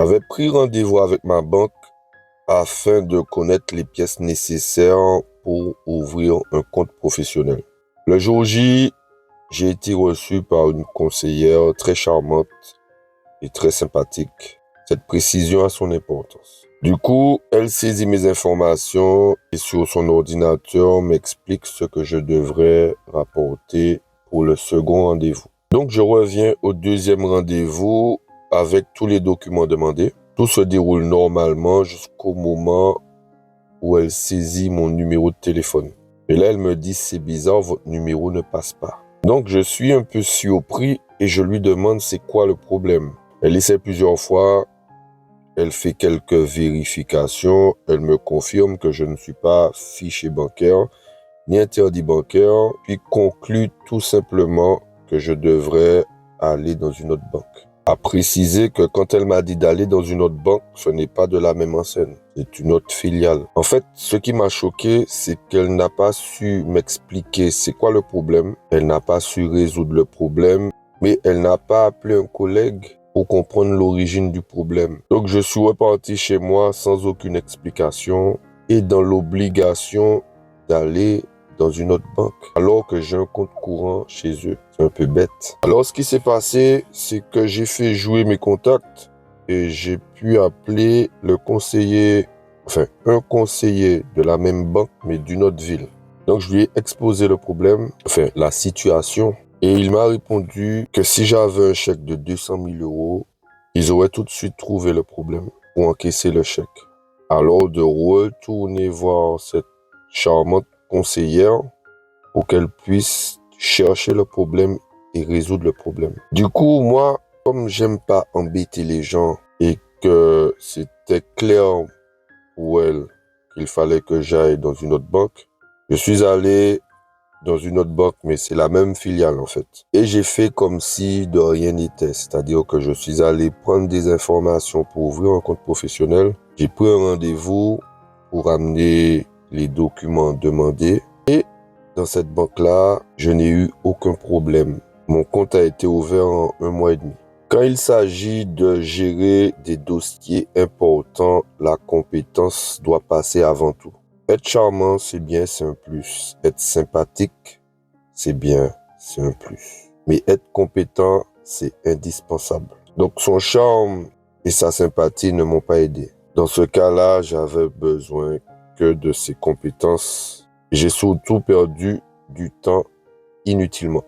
J'avais pris rendez-vous avec ma banque afin de connaître les pièces nécessaires pour ouvrir un compte professionnel. Le jour J, j'ai été reçu par une conseillère très charmante et très sympathique. Cette précision a son importance. Du coup, elle saisit mes informations et sur son ordinateur m'explique ce que je devrais rapporter pour le second rendez-vous. Donc, je reviens au deuxième rendez-vous avec tous les documents demandés. Tout se déroule normalement jusqu'au moment où elle saisit mon numéro de téléphone. Et là, elle me dit, c'est bizarre, votre numéro ne passe pas. Donc, je suis un peu surpris et je lui demande c'est quoi le problème. Elle essaie plusieurs fois, elle fait quelques vérifications, elle me confirme que je ne suis pas fiché bancaire ni interdit bancaire, puis conclut tout simplement que je devrais aller dans une autre banque. À préciser que quand elle m'a dit d'aller dans une autre banque, ce n'est pas de la même enseigne, c'est une autre filiale. En fait, ce qui m'a choqué, c'est qu'elle n'a pas su m'expliquer c'est quoi le problème, elle n'a pas su résoudre le problème, mais elle n'a pas appelé un collègue pour comprendre l'origine du problème. Donc je suis reparti chez moi sans aucune explication et dans l'obligation d'aller dans une autre banque, alors que j'ai un compte courant chez eux. C'est un peu bête. Alors, ce qui s'est passé, c'est que j'ai fait jouer mes contacts et j'ai pu appeler le conseiller, un conseiller de la même banque, mais d'une autre ville. Donc, je lui ai exposé le problème, la situation, et il m'a répondu que si j'avais un chèque de 200 000 euros, ils auraient tout de suite trouvé le problème pour encaisser le chèque. Alors, de retourner voir cette charmante conseillère pour qu'elle puisse chercher le problème et résoudre le problème. Du coup, moi, comme j'aime pas embêter les gens et que c'était clair pour elle qu'il fallait que j'aille dans une autre banque, je suis allé dans une autre banque, mais c'est la même filiale en fait. Et j'ai fait comme si de rien n'était, c'est-à-dire que je suis allé prendre des informations pour ouvrir un compte professionnel. J'ai pris un rendez-vous pour amener les documents demandés. Et dans cette banque-là, je n'ai eu aucun problème. Mon compte a été ouvert en 1 mois et demi. Quand il s'agit de gérer des dossiers importants, la compétence doit passer avant tout. Être charmant, c'est bien, c'est un plus. Être sympathique, c'est bien, c'est un plus. Mais être compétent, c'est indispensable. Donc son charme et sa sympathie ne m'ont pas aidé. Dans ce cas-là, j'avais besoin que de ses compétences. J'ai surtout perdu du temps inutilement.